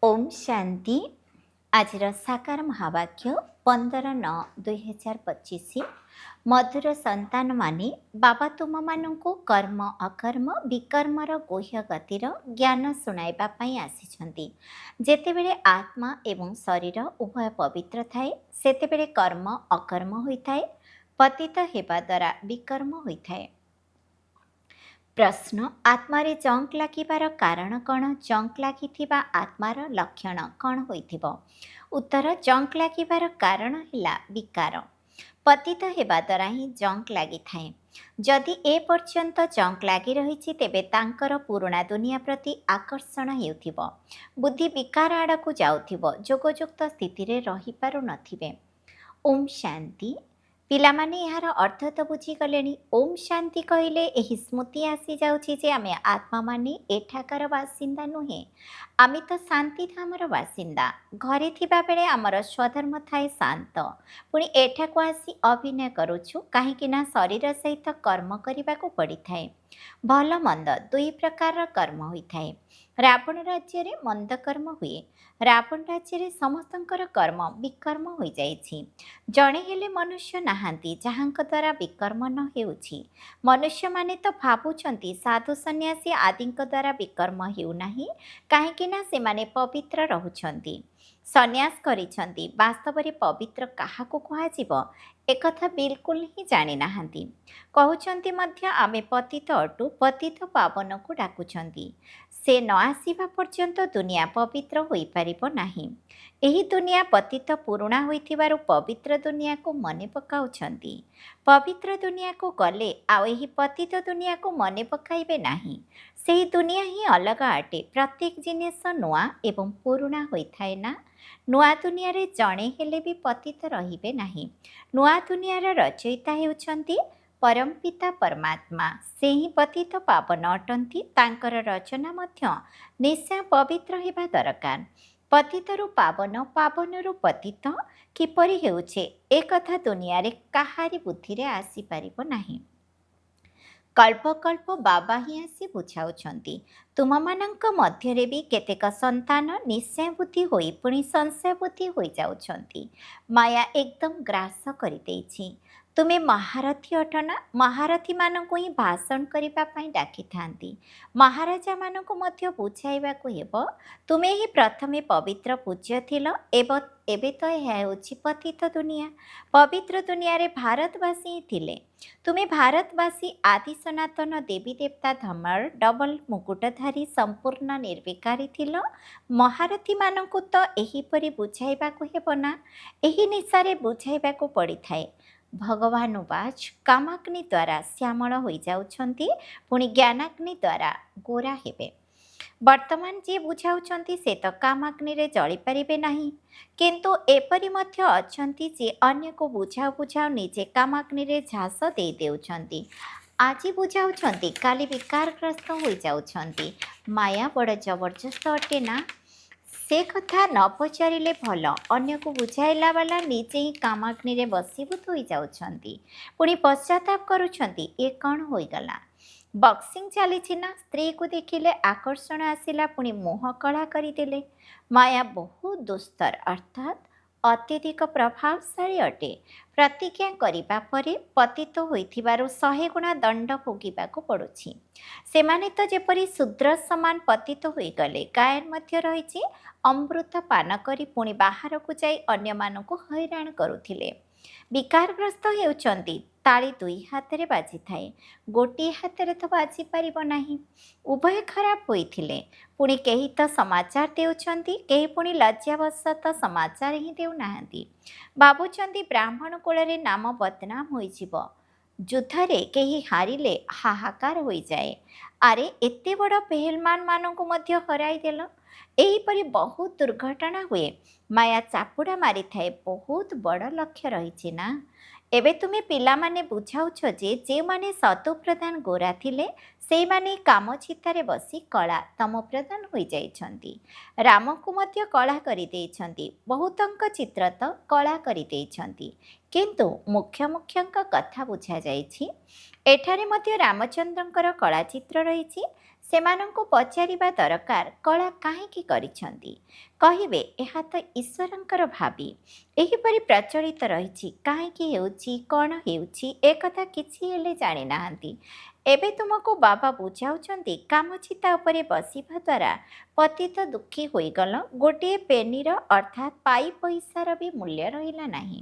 ओम शांति। आज साकार महावाक्य 15/9/2025। मधुर संतान माने बाबा तुम मानू कर्म अकर्म विकर्मर गुह्य गतिर ज्ञान शुणाइबा पई आसिछंती। जेतेबेले आत्मा एवं शरीर उभय पवित्र थाए सेतेबेले कर्म अकर्म होइथाए। पतित हेबा द्वारा विकर्म होइथाए। प्रश्न, आत्मारे जंक लागिबार कारण कौन? जंक लागिथिबा आत्मार लक्षण कौन होइथिबो? उत्तर, जंक लागिबार कारण हिला विकार। पतित हेबा द्वारा ही जंक लागिथाए। जदि ए पर्यंत जंक लागी रहिछि तेबे तांकर पुराणा दुनिया प्रति आकर्षण हेउथिबो। बुद्धि विकार आड़कू जाउथिबो। जोगयुक्त स्थिति रे रहि पारु नथिबे। ओम शांति। पिलामाने यार अर्थ तो बुझीगले। ओम शांति कहले एही स्मृति आसी जाउछि जे आमे आत्मा माने एठाकार बासिंदा नुहे, आमे तो शांति धामर बासिंदा। घरे थिबा बेले आमर स्वधर्म थाए शांत, पुणी एठाकु आसी अभिनय करूछु काहेकि ना शरीर सहित कर्म करबाकू पड़िथाए। भल मंद दुई प्रकार कर्म होइथाए। रावण राज्य रे मंद कर्म हुए। रावण राज्य रे समस्तंकर कर्म विकर्म होई जाइछि। जणे हेले मनुष्य नाहांती जहांक द्वारा विकर्म न हेउछि। मनुष्य माने तो भाबुछंती साधु सन्यासी आदिंक द्वारा विकर्म हेउ नाही, काहेकि ना से माने पवित्र रहुछंती, सन्यास करिछंती। वास्तव रे पवित्र काहाकू कुहाजिबो एकथा बिल्कुल ही जानि नाहांती। कहउछंती मध्य आमे पतित अटु, पतित पावन को डाकुछंती। से न आसीबा पर्यंत दुनिया पवित्र होई पारिबो नाही। एही दुनिया पतित पुरुणा होइथिबारु पवित्र दुनिया को मने पकाउछंती। पवित्र दुनिया को गले आउ एही पतित दुनिया को मने पकाइबे नाही। सेही दुनिया ही अलगा अटे। प्रत्येक जिनिस नुआ एवं पुरुणा होइथाए ना। नुआ दुनिया रे जणे हेले भी पतित रहिबे नाही। नुआ दुनिया रे रचयिता हेउछंती परमपिता परमात्मा। से ही पतित पावन अटंती। तांकर रचना मध्य निश्चय पवित्र हेबा दरकार। पतितरु पावन, पावनरु पतित किपरि हेउछे ए कथा दुनिया रे काहारी बुद्धि रे आसी पारिबो नाही। कल्प कल्प बाबा ही आसी बुझाउछंती। तुमମାନଙ୍କ ମଧ୍ୟରେ ବି କେତେକ ସନ୍ତାନ ନିଶ୍ଚୟ ବୁଦ୍ଧି ହୋଇ ପୁଣି ସଂଶୟ ବୁଦ୍ଧି ହୋଇଯାଉଛନ୍ତି। ମାୟା ଏକଦମ ଗ୍ରାସ କରିଦେଇଛି। ତୁମେ ମହାରଥୀ ଅଟ ନା? ମହାରଥୀମାନଙ୍କୁ ହିଁ ଭାଷଣ କରିବା ପାଇଁ ଡାକିଥାନ୍ତି। ମହାରାଜାମାନଙ୍କୁ ମଧ୍ୟ ବୁଝାଇବାକୁ ହେବ, ତୁମେ ହିଁ ପ୍ରଥମେ ପବିତ୍ର ପୂଜ୍ୟ ଥିଲ, ଏବେ ତ ଏହା ହେଉଛି ପତିତ ଦୁନିଆ। ପବିତ୍ର ଦୁନିଆରେ ଭାରତବାସୀ ହିଁ ଥିଲେ। ତୁମେ ଭାରତବାସୀ ଆଦି ସନାତନ ଦେବୀ ଦେବତା ଧର୍ମର ଡବଲ ମୁକୁଟଧାରୀ ସମ୍ପୂର୍ଣ୍ଣ ନିର୍ବିକାରୀ ଥିଲ। ମହାରଥୀମାନଙ୍କୁ ତ ଏହିପରି ବୁଝାଇବାକୁ ହେବ ନା। ଏହି ନିଶାରେ ବୁଝାଇବାକୁ ପଡ଼ିଥାଏ। ଭଗବାନ ଉବାଚ, କାମାଗ୍ନି ଦ୍ୱାରା ଶ୍ୟାମଳ ହୋଇଯାଉଛନ୍ତି, ପୁଣି ଜ୍ଞାନାଗ୍ନି ଦ୍ୱାରା ଗୋରା ହେବେ। ବର୍ତ୍ତମାନ ଯିଏ ବୁଝାଉଛନ୍ତି ସେ ତ କାମାଗ୍ନିରେ ଜଳିପାରିବେ ନାହିଁ, କିନ୍ତୁ ଏପରି ମଧ୍ୟ ଅଛନ୍ତି ଯେ ଅନ୍ୟକୁ ବୁଝାଉ ବୁଝାଉ ନିଜେ କାମାଗ୍ନିରେ ଝାସ ଦେଇଦେଉଛନ୍ତି। ଆଜି ବୁଝାଉଛନ୍ତି କାଲି ବିକାରଗ୍ରସ୍ତ ହୋଇଯାଉଛନ୍ତି। ମାୟା ବଡ଼ ଜବରଦସ୍ତ ଅଟେ ନା। ସେ କଥା ନ ପଚାରିଲେ ଭଲ। ଅନ୍ୟକୁ ବୁଝାଇଲା ବାଲା ନିଜେ ହିଁ କାମାଗ୍ନିରେ ବଶୀଭୂତ ହୋଇଯାଉଛନ୍ତି, ପୁଣି ପଶ୍ଚାତାପ କରୁଛନ୍ତି ଏ କ'ଣ ହୋଇଗଲା। ବକ୍ସିଂ ଚାଲିଛି ନା, ସ୍ତ୍ରୀକୁ ଦେଖିଲେ ଆକର୍ଷଣ ଆସିଲା, ପୁଣି ମୁହଁ କଳା କରିଦେଲେ। ମାୟା ବହୁତ ଦୁସ୍ତର ଅର୍ଥାତ୍ ଅତ୍ୟଧିକ ପ୍ରଭାବଶାଳୀ ଅଟେ। ପ୍ରତିଜ୍ଞା କରିବା ପରେ ପତିତ ହୋଇଥିବାରୁ 100 ଗୁଣା ଦଣ୍ଡ ଭୋଗିବାକୁ ପଡ଼ୁଛି। ସେମାନେ ତ ଯେପରି ଶୂଦ୍ର ସମାନ ପତିତ ହୋଇଗଲେ। ଗାୟନ ମଧ୍ୟ ରହିଛି, ଅମୃତ ପାନ କରି ପୁଣି ବାହାରକୁ ଯାଇ ଅନ୍ୟମାନଙ୍କୁ ହଇରାଣ କରୁଥିଲେ। ବିକାରଗ୍ରସ୍ତ ହେଉଛନ୍ତି। ତାଳି ଦୁଇ ହାତରେ ବାଜିଥାଏ, ଗୋଟିଏ ହାତରେ ତ ବାଜି ପାରିବ ନାହିଁ। ଉଭୟ ଖରାପ ହୋଇଥିଲେ। ପୁଣି କେହି ତ ସମାଚାର ଦେଉଛନ୍ତି, କେହି ପୁଣି ଲଜ୍ଜାବଶତଃ ସମାଚାର ହିଁ ଦେଉନାହାନ୍ତି। ଭାବୁଛନ୍ତି ବ୍ରାହ୍ମଣ କୁଳରେ ନାମ ବଦନାମ ହୋଇଯିବ। ଯୁଦ୍ଧରେ କେହି ହାରିଲେ ହାହାକାର ହୋଇଯାଏ। ଆରେ ଏତେ ବଡ଼ ପେହେଲମାନମାନଙ୍କୁ ମଧ୍ୟ ହରାଇଦେଲ। ଏହିପରି ବହୁତ ଦୁର୍ଘଟଣା ହୁଏ। ମାୟା ଚାପୁଡ଼ା ମାରିଥାଏ। ବହୁତ ବଡ଼ ଲକ୍ଷ୍ୟ ରହିଛି ନା। ଏବେ ତୁମେ ପିଲାମାନେ ବୁଝାଉଛ ଯେ ଯେଉଁମାନେ ସତୁ ପ୍ରଧାନ ଗୋରା ଥିଲେ ସେଇମାନେ କାମଚିତାରେ ବସି କଳା ତମ ପ୍ରଧାନ ହୋଇଯାଇଛନ୍ତି। ରାମକୁ ମଧ୍ୟ କଳା କରିଦେଇଛନ୍ତି। ବହୁତଙ୍କ ଚିତ୍ର ତ କଳା କରିଦେଇଛନ୍ତି, କିନ୍ତୁ ମୁଖ୍ୟଙ୍କ କଥା ବୁଝାଯାଇଛି। ଏଠାରେ ମଧ୍ୟ ରାମଚନ୍ଦ୍ରଙ୍କର କଳା ଚିତ୍ର ରହିଛି। ସେମାନଙ୍କୁ ପଚାରିବା ଦରକାର କଳା କାହିଁକି କରିଛନ୍ତି। କହିବେ ଏହା ତ ଈଶ୍ୱରଙ୍କର ଭାବି। ଏହିପରି ପ୍ରଚଳିତ ରହିଛି। କାହିଁକି ହେଉଛି କ'ଣ ହେଉଛି ଏକଥା କିଛି ହେଲେ ଜାଣିନାହାନ୍ତି। ଏବେ ତୁମକୁ ବାବା ବୁଝାଉଛନ୍ତି କାମଚିତା ଉପରେ ବସିବା ଦ୍ୱାରା ପତିତ ଦୁଃଖୀ ହୋଇଗଲ। ଗୋଟିଏ ପେନିର ଅର୍ଥାତ୍ ପାଇ ପଇସାର ବି ମୂଲ୍ୟ ରହିଲା ନାହିଁ।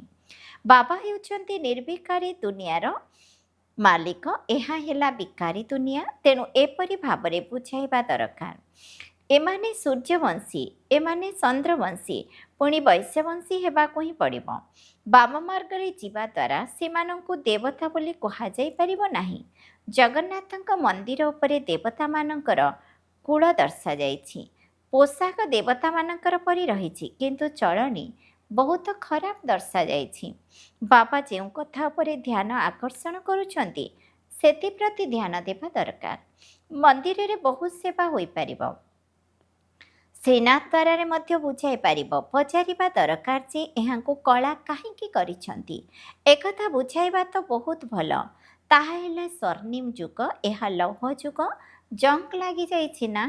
ବାବା ହେଉଛନ୍ତି ନିର୍ବିକାରୀ ଦୁନିଆର ମାଲିକ, ଏହା ହେଲା ବିକାରୀ ଦୁନିଆ। ତେଣୁ ଏପରି ଭାବରେ ବୁଝାଇବା ଦରକାର। ଏମାନେ ସୂର୍ଯ୍ୟବଂଶୀ, ଏମାନେ ଚନ୍ଦ୍ରବଂଶୀ, ପୁଣି ବୈଶ୍ୟବଂଶୀ ହେବାକୁ ହିଁ ପଡ଼ିବ। ବାମ ମାର୍ଗରେ ଯିବା ଦ୍ୱାରା ସେମାନଙ୍କୁ ଦେବତା ବୋଲି କୁହାଯାଇପାରିବ ନାହିଁ। ଜଗନ୍ନାଥଙ୍କ ମନ୍ଦିର ଉପରେ ଦେବତାମାନଙ୍କର କୂଳ ଦର୍ଶାଯାଇଛି। ପୋଷାକ ଦେବତାମାନଙ୍କର ପରି ରହିଛି, କିନ୍ତୁ ଚଳଣି ବହୁତ ଖରାପ ଦର୍ଶାଯାଇଛି। ବାବା ଯେଉଁ କଥା ଉପରେ ଧ୍ୟାନ ଆକର୍ଷଣ କରୁଛନ୍ତି ସେଥିପ୍ରତି ଧ୍ୟାନ ଦେବା ଦରକାର। ମନ୍ଦିରରେ ବହୁତ ସେବା ହୋଇପାରିବ। ସ୍ନାନଦ୍ୱାରରେ ମଧ୍ୟ ବୁଝାଇ ପାରିବ। ପଚାରିବା ଦରକାର ଯେ ଏହାଙ୍କୁ କଳା କାହିଁକି କରିଛନ୍ତି। ଏକଥା ବୁଝାଇବା ତ ବହୁତ ଭଲ। ତାହା ହେଲେ ସ୍ୱର୍ଣ୍ଣିମ ଯୁଗ, ଏହା ଲୌହ ଯୁଗ। ଜଙ୍କ୍ ଲାଗିଯାଇଛି ନା।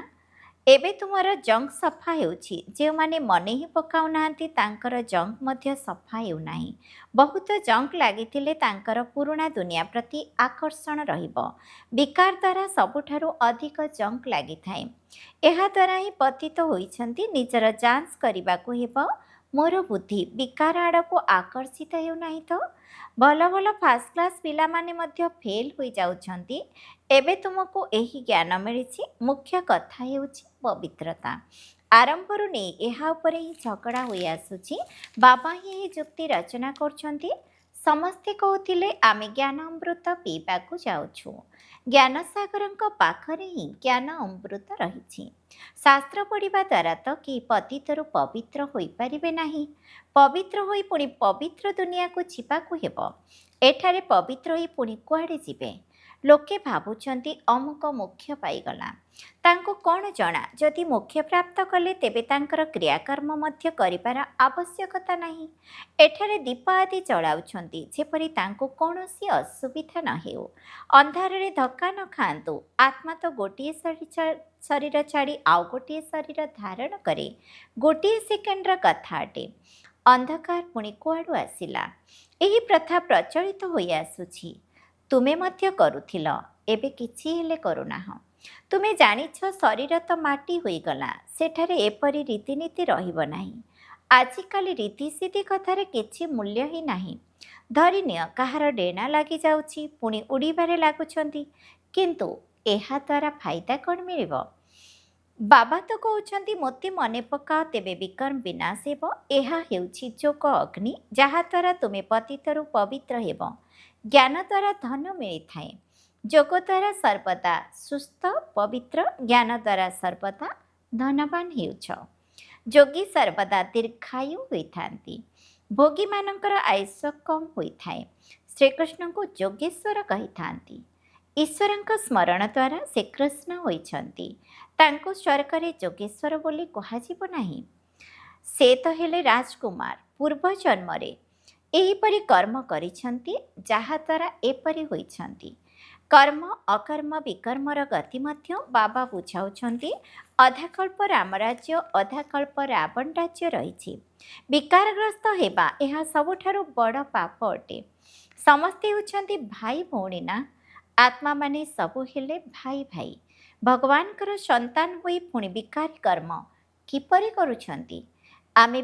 ଏବେ ତୁମର ଜଙ୍କ୍ ସଫା ହେଉଛି। ଯେଉଁମାନେ ମନେ ହିଁ ପକାଉନାହାନ୍ତି ତାଙ୍କର ଜଙ୍କ୍ ମଧ୍ୟ ସଫା ହେଉନାହିଁ। ବହୁତ ଜଙ୍କ୍ ଲାଗିଥିଲେ ତାଙ୍କର ପୁରୁଣା ଦୁନିଆ ପ୍ରତି ଆକର୍ଷଣ ରହିବ। ବିକାର ଦ୍ୱାରା ସବୁଠାରୁ ଅଧିକ ଜଙ୍କ୍ ଲାଗିଥାଏ। ଏହାଦ୍ୱାରା ହିଁ ପତିତ ହୋଇଛନ୍ତି। ନିଜର ଯାଞ୍ଚ କରିବାକୁ ହେବ। ମୋର ବୁଦ୍ଧି ବିକାର ଆଡ଼କୁ ଆକର୍ଷିତ ହେଉନାହିଁ ତ। ଭଲ ଭଲ ଫାଷ୍ଟ କ୍ଲାସ୍ ପିଲାମାନେ ମଧ୍ୟ ଫେଲ୍ ହୋଇଯାଉଛନ୍ତି। ଏବେ ତୁମକୁ ଏହି ଜ୍ଞାନ ମିଳିଛି। ମୁଖ୍ୟ କଥା ହେଉଛି ପବିତ୍ରତା। ଆରମ୍ଭରୁ ନେଇ ଏହା ଉପରେ ହିଁ ଝଗଡ଼ା ହୋଇ ଆସୁଛି। ବାବା ହିଁ ଏହି ଯୁକ୍ତି ରଚନା କରୁଛନ୍ତି। ସମସ୍ତେ କହୁଥିଲେ ଆମେ ଜ୍ଞାନ ଅମୃତ ପିଇବାକୁ ଯାଉଛୁ। ଜ୍ଞାନସାଗରଙ୍କ ପାଖରେ ହିଁ ଜ୍ଞାନ ଅମୃତ ରହିଛି। ଶାସ୍ତ୍ର ପଢ଼ିବା ଦ୍ୱାରା ତ କେହି ପତିତରୁ ପବିତ୍ର ହୋଇପାରିବେ ନାହିଁ। ପବିତ୍ର ହୋଇ ପୁଣି ପବିତ୍ର ଦୁନିଆକୁ ଯିବାକୁ ହେବ। ଏଠାରେ ପବିତ୍ର ହୋଇ ପୁଣି କୁଆଡ଼େ ଯିବେ। ଲୋକେ ଭାବୁଛନ୍ତି ଅମୁକ ମୋକ୍ଷ ପାଇଗଲା। ତାଙ୍କୁ କ'ଣ ଜଣା ଯଦି ମୋକ୍ଷ ପ୍ରାପ୍ତ କଲେ ତେବେ ତାଙ୍କର କ୍ରିୟାକର୍ମ ମଧ୍ୟ କରିବାର ଆବଶ୍ୟକତା ନାହିଁ। ଏଠାରେ ଦୀପ ଆଦି ଜଳାଉଛନ୍ତି ଯେପରି ତାଙ୍କୁ କୌଣସି ଅସୁବିଧା ନ ହେଉ। ଅନ୍ଧାରରେ ଧକ୍କା ନ ଖାଆନ୍ତୁ। ଆତ୍ମା ତ ଗୋଟିଏ ଶରୀର ଛାଡ଼ି ଆଉ ଗୋଟିଏ ଶରୀର ଧାରଣ କରେ। ଗୋଟିଏ ସେକେଣ୍ଡର କଥା ଅଟେ। ଅନ୍ଧକାର ପୁଣି କୁଆଡ଼ୁ ଆସିଲା। ଏହି ପ୍ରଥା ପ୍ରଚଳିତ ହୋଇ ଆସୁଛି। ତୁମେ ମଧ୍ୟ କରୁଥିଲ, ଏବେ କିଛି ହେଲେ କରୁନାହଁ। ତୁମେ ଜାଣିଛ ଶରୀର ତ ମାଟି ହୋଇଗଲା। ସେଠାରେ ଏପରି ରୀତିନୀତି ରହିବ ନାହିଁ। ଆଜିକାଲି ରୀତିସିଦ୍ଧି କଥାରେ କିଛି ମୂଲ୍ୟ ହିଁ ନାହିଁ। ଧରିନିଅ କାହାର ଡେଣା ଲାଗିଯାଉଛି, ପୁଣି ଉଡ଼ିବାରେ ଲାଗୁଛନ୍ତି, କିନ୍ତୁ ଏହା ଦ୍ୱାରା ଫାଇଦା କ'ଣ ମିଳିବ। ବାବା ତ କହୁଛନ୍ତି ମୋତେ ମନେ ପକାଅ ତେବେ ବିକର୍ମ ବିନାଶ ହେବ। ଏହା ହେଉଛି ଯୋଗ ଅଗ୍ନି, ଯାହାଦ୍ୱାରା ତୁମେ ପତିତରୁ ପବିତ୍ର ହେବ। ଜ୍ଞାନ ଦ୍ୱାରା ଧନ ମିଳିଥାଏ। ଯୋଗ ଦ୍ୱାରା ସର୍ବଦା ସୁସ୍ଥ ପବିତ୍ର, ଜ୍ଞାନ ଦ୍ୱାରା ସର୍ବଦା ଧନବାନ ହେଉଛ। ଯୋଗୀ ସର୍ବଦା ଦୀର୍ଘାୟୁ ହୋଇଥାନ୍ତି। ଭୋଗୀମାନଙ୍କର ଆୟୁଷ କମ୍ ହୋଇଥାଏ। ଶ୍ରୀକୃଷ୍ଣଙ୍କୁ ଯୋଗେଶ୍ୱର କହିଥାନ୍ତି। ଈଶ୍ୱରଙ୍କ ସ୍ମରଣ ଦ୍ୱାରା ସେ କୃଷ୍ଣ ହୋଇଛନ୍ତି। ତାଙ୍କୁ ସ୍ୱର୍ଗରେ ଯୋଗେଶ୍ୱର ବୋଲି କୁହାଯିବ ନାହିଁ। ସେ ତ ହେଲେ ରାଜକୁମାର। ପୂର୍ବ ଜନ୍ମରେ ଏହିପରି କର୍ମ କରିଛନ୍ତି ଯାହାଦ୍ୱାରା ଏପରି ହୋଇଛନ୍ତି। କର୍ମ ଅକର୍ମ ବିକର୍ମର ଗତି ମଧ୍ୟ ବାବା ବୁଝାଉଛନ୍ତି। ଅଧାକଳ୍ପ ରାମରାଜ୍ୟ, ଅଧାକଳ୍ପ ରାବଣ ରାଜ୍ୟ ରହିଛି। ବିକାରଗ୍ରସ୍ତ ହେବା ଏହା ସବୁଠାରୁ ବଡ଼ ପାପ ଅଟେ। ସମସ୍ତେ ହେଉଛନ୍ତି ଭାଇ ଭଉଣୀ ନା। ଆତ୍ମାମାନେ ସବୁ ହେଲେ ଭାଇ ଭାଇ। ଭଗବାନଙ୍କର ସନ୍ତାନ ହୋଇ ପୁଣି ବିକାରୀ କର୍ମ କିପରି କରୁଛନ୍ତି। ଆମେ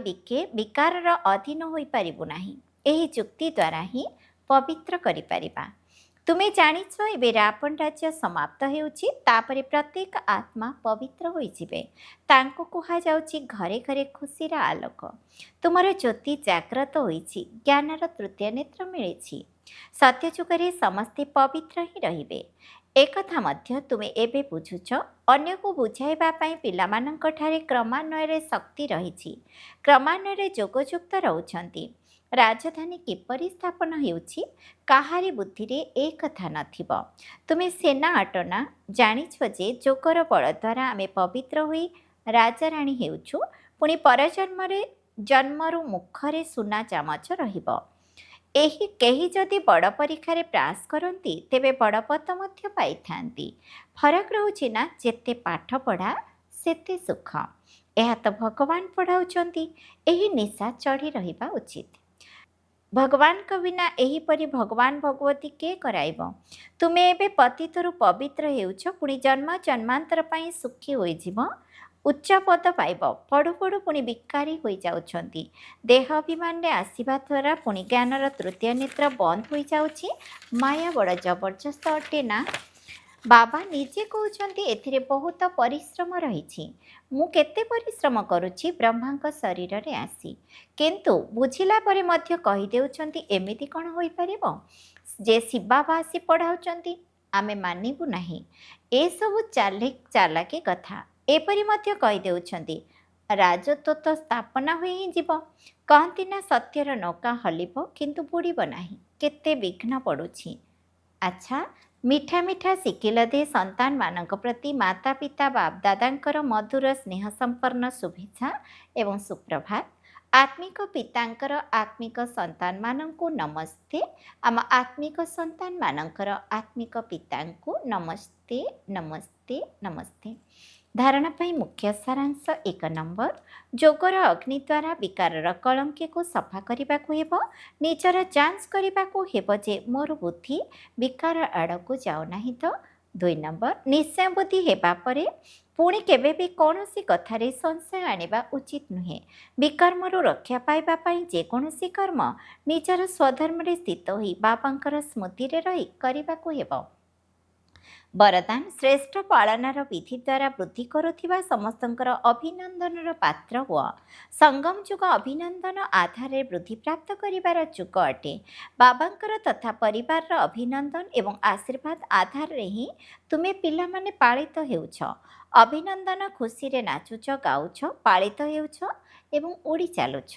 ବିକାରର ଅଧୀନ ହୋଇପାରିବୁ ନାହିଁ। ଏହି ଯୁକ୍ତି ଦ୍ୱାରା ହିଁ ପବିତ୍ର କରିପାରିବା। ତୁମେ ଜାଣିଛ ଏବେ ରାବଣ ରାଜ୍ୟ ସମାପ୍ତ ହେଉଛି। ତାପରେ ପ୍ରତ୍ୟେକ ଆତ୍ମା ପବିତ୍ର ହୋଇଯିବେ। ତାଙ୍କୁ କୁହାଯାଉଛି ଘରେ ଘରେ ଖୁସିର ଆଲୋକ। ତୁମର ଜ୍ୟୋତି ଜାଗ୍ରତ ହୋଇଛି। ଜ୍ଞାନର ତୃତୀୟ ନେତ୍ର ମିଳିଛି। ସତ୍ୟଯୁଗରେ ସମସ୍ତେ ପବିତ୍ର ହିଁ ରହିବେ। ଏକଥା ମଧ୍ୟ ତୁମେ ଏବେ ବୁଝୁଛ। ଅନ୍ୟକୁ ବୁଝାଇବା ପାଇଁ ପିଲାମାନଙ୍କଠାରେ କ୍ରମାନ୍ୱୟରେ ଶକ୍ତି ରହିଛି। କ୍ରମାନ୍ୱୟରେ ଯୋଗଯୁକ୍ତ ରହୁଛନ୍ତି। ରାଜଧାନୀ କିପରି ସ୍ଥାପନ ହେଉଛି କାହାରି ବୁଦ୍ଧିରେ ଏ କଥା ନଥିବ। ତୁମେ ସେନା ଅଟନା। ଜାଣିଛ ଯେ ଯୋଗର ବଳ ଦ୍ୱାରା ଆମେ ପବିତ୍ର ହୋଇ ରାଜାରାଣୀ ହେଉଛୁ। ପୁଣି ପରଜନ୍ମରେ ଜନ୍ମରୁ ମୁଖରେ ସୁନା ଚାମଚ ରହିବ। ଏହି କେହି ଯଦି ବଡ଼ ପରୀକ୍ଷାରେ ପାସ୍ କରନ୍ତି ତେବେ ବଡ଼ ପଦ ମଧ୍ୟ ପାଇଥାନ୍ତି। ଫରକ ରହୁଛି ନା ଯେତେ ପାଠ ପଢ଼ା ସେତେ ସୁଖ। ଏହା ତ ଭଗବାନ ପଢ଼ାଉଛନ୍ତି। ଏହି ନିଶା ଚଢ଼ି ରହିବା ଉଚିତ। ଭଗବାନଙ୍କ ବିନା ଏହିପରି ଭଗବାନ ଭଗବତୀ କିଏ କରାଇବ? ତୁମେ ଏବେ ପତିତରୁ ପବିତ୍ର ହେଉଛ, ପୁଣି ଜନ୍ମ ଜନ୍ମାନ୍ତର ପାଇଁ ସୁଖୀ ହୋଇଯିବ, ଉଚ୍ଚ ପଦ ପାଇବ। ପଢ଼ୁ ପଢ଼ୁ ପୁଣି ବିକାରୀ ହୋଇଯାଉଛନ୍ତି। ଦେହ ଅଭିମାନରେ ଆସିବା ଦ୍ୱାରା ପୁଣି ଜ୍ଞାନର ତୃତୀୟ ନେତ୍ର ବନ୍ଦ ହୋଇଯାଉଛି। ମାୟା ବଡ଼ ଜବରଦସ୍ତ ଅଟେ ନା। ବାବା ନିଜେ କହୁଛନ୍ତି ଏଥିରେ ବହୁତ ପରିଶ୍ରମ ରହିଛି। ମୁଁ କେତେ ପରିଶ୍ରମ କରୁଛି ବ୍ରହ୍ମାଙ୍କ ଶରୀରରେ ଆସି, କିନ୍ତୁ ବୁଝିଲା ପରେ ମଧ୍ୟ କହିଦେଉଛନ୍ତି ଏମିତି କ'ଣ ହୋଇପାରିବ ଯେ ଶିବ ବାବା ଆସି ପଢ଼ାଉଛନ୍ତି, ଆମେ ମାନିବୁ ନାହିଁ। ଏସବୁ ଚାଲାକି କଥା। ଏପରି ମଧ୍ୟ କହିଦେଉଛନ୍ତି ରାଜତ୍ୱ ତ ସ୍ଥାପନା ହୋଇ ହିଁ ଯିବ। କହନ୍ତି ନା ସତ୍ୟର ନୌକା ହଲିବ କିନ୍ତୁ ବୁଡ଼ିବ ନାହିଁ। କେତେ ବିଘ୍ନ ପଡ଼ୁଛି। ଆଚ୍ଛା, ମିଠା ମିଠା ଶିଖିଲ ଦେ ସନ୍ତାନମାନଙ୍କ ପ୍ରତି ମାତା ପିତା ବାପଦାଦାଙ୍କର ମଧୁର ସ୍ନେହ ସମ୍ପନ୍ନ ଶୁଭେଚ୍ଛା ଏବଂ ସୁପ୍ରଭାତ। ଆତ୍ମିକ ପିତାଙ୍କର ଆତ୍ମିକ ସନ୍ତାନମାନଙ୍କୁ ନମସ୍ତେ। ଆମ ଆତ୍ମିକ ସନ୍ତାନମାନଙ୍କର ଆତ୍ମିକ ପିତାଙ୍କୁ ନମସ୍ତେ ନମସ୍ତେ ନମସ୍ତେ। ଧାରଣା ପାଇଁ ମୁଖ୍ୟ ସାରାଂଶ 1 ନମ୍ବର, ଯୋଗର ଅଗ୍ନି ଦ୍ୱାରା ବିକାରର କଳଙ୍କିକୁ ସଫା କରିବାକୁ ହେବ। ନିଜର ଯାଞ୍ଚ କରିବାକୁ ହେବ ଯେ ମୋର ବୁଦ୍ଧି ବିକାର ଆଡ଼କୁ ଯାଉନାହିଁ ତ। 2 ନମ୍ବର, ନିଶ୍ଚୟ ବୁଦ୍ଧି ହେବା ପରେ ପୁଣି କେବେ ବି କୌଣସି କଥାରେ ସଂଶୟ ଆଣିବା ଉଚିତ ନୁହେଁ। ବିକର୍ମରୁ ରକ୍ଷା ପାଇବା ପାଇଁ ଯେକୌଣସି କର୍ମ ନିଜର ସ୍ୱଧର୍ମରେ ସ୍ଥିତ ହୋଇ ବାବାଙ୍କର ସ୍ମୃତିରେ ରହି କରିବାକୁ ହେବ। ବରଦାନ, ଶ୍ରେଷ୍ଠ ପାଳନାର ବିଧି ଦ୍ୱାରା ବୃଦ୍ଧି କରୁଥିବା ସମସ୍ତଙ୍କର ଅଭିନନ୍ଦନର ପାତ୍ର ହୁଅ। ସଙ୍ଗମ ଯୁଗ ଅଭିନନ୍ଦନ ଆଧାରରେ ବୃଦ୍ଧି ପ୍ରାପ୍ତ କରିବାର ଯୁଗ ଅଟେ। ବାବାଙ୍କର ତଥା ପରିବାରର ଅଭିନନ୍ଦନ ଏବଂ ଆଶୀର୍ବାଦ ଆଧାରରେ ହିଁ ତୁମେ ପିଲାମାନେ ପାଳିତ ହେଉଛ। ଅଭିନନ୍ଦନ ଖୁସିରେ ନାଚୁଛ, ଗାଉଛ, ପାଳିତ ହେଉଛ ଏବଂ ଉଡ଼ି ଚାଲୁଛ।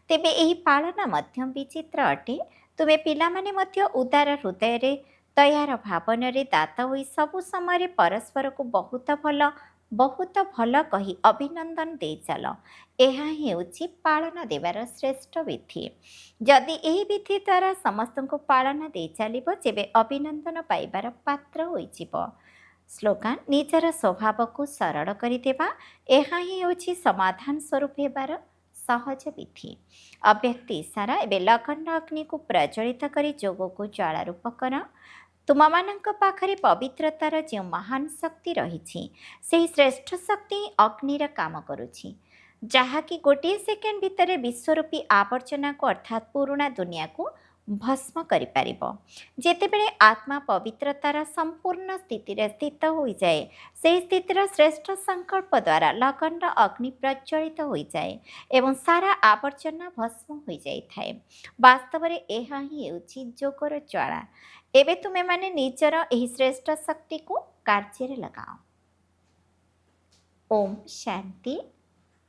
ତେବେ ଏହି ପାଳନା ମଧ୍ୟ ବିଚିତ୍ର ଅଟେ। ତୁମେ ପିଲାମାନେ ମଧ୍ୟ ଉଦାର ହୃଦୟରେ ଦୟାର ଭାବନାରେ ଦାତା ହୋଇ ସବୁ ସମୟରେ ପରସ୍ପରକୁ ବହୁତ ଭଲ କହି ଅଭିନନ୍ଦନ ଦେଇ ଚାଲ। ଏହା ହେଉଛି ପାଳନା ଦେବାର ଶ୍ରେଷ୍ଠ ବିଧି। ଯଦି ଏହି ବିଧି ଦ୍ୱାରା ସମସ୍ତଙ୍କୁ ପାଳନା ଦେଇ ଚାଲିବ ତେବେ ଅଭିନନ୍ଦନ ପାଇବାର ପାତ୍ର ହୋଇଯିବ। ସ୍ଲୋଗାନ, ନିଜର ସ୍ୱଭାବକୁ ସରଳ କରିଦେବା, ଏହା ହିଁ ହେଉଛି ସମାଧାନ ସ୍ୱରୂପ ହେବାର ସହଜ ବିଧି। ଅବ୍ୟକ୍ତ ଇଶାରା, ଏବେ ଲଗନ ଅଗ୍ନିକୁ ପ୍ରଜ୍ୱଳିତ କରି ଯୋଗକୁ ଜ୍ୱାଳା ରୂପ କର। ତୁମମାନଙ୍କ ପାଖରେ ପବିତ୍ରତାର ଯେଉଁ ମହାନ ଶକ୍ତି ରହିଛି, ସେହି ଶ୍ରେଷ୍ଠ ଶକ୍ତି ହିଁ ଅଗ୍ନିର କାମ କରୁଛି, ଯାହାକି ଗୋଟିଏ ସେକେଣ୍ଡ ଭିତରେ ବିଶ୍ୱରୂପୀ ଆବର୍ଜନାକୁ ଅର୍ଥାତ୍ ପୁରୁଣା ଦୁନିଆକୁ ଭସ୍ମ କରିପାରିବ। ଯେତେବେଳେ ଆତ୍ମା ପବିତ୍ରତାର ସମ୍ପୂର୍ଣ୍ଣ ସ୍ଥିତିରେ ସ୍ଥିତ ହୋଇଯାଏ, ସେହି ସ୍ଥିତିର ଶ୍ରେଷ୍ଠ ସଂକଳ୍ପ ଦ୍ୱାରା ଲଗନର ଅଗ୍ନି ପ୍ରଜ୍ୱଳିତ ହୋଇଯାଏ ଏବଂ ସାରା ଆବର୍ଜନା ଭସ୍ମ ହୋଇଯାଇଥାଏ। ବାସ୍ତବରେ ଏହା ହିଁ ହେଉଛି ଯୋଗର ଜ୍ୱାଳା। ଏବେ ତୁମେମାନେ ନିଜର ଏହି ଶ୍ରେଷ୍ଠ ଶକ୍ତିକୁ କାର୍ଯ୍ୟରେ ଲଗାଅ। ଓମ୍ ଶାନ୍ତି।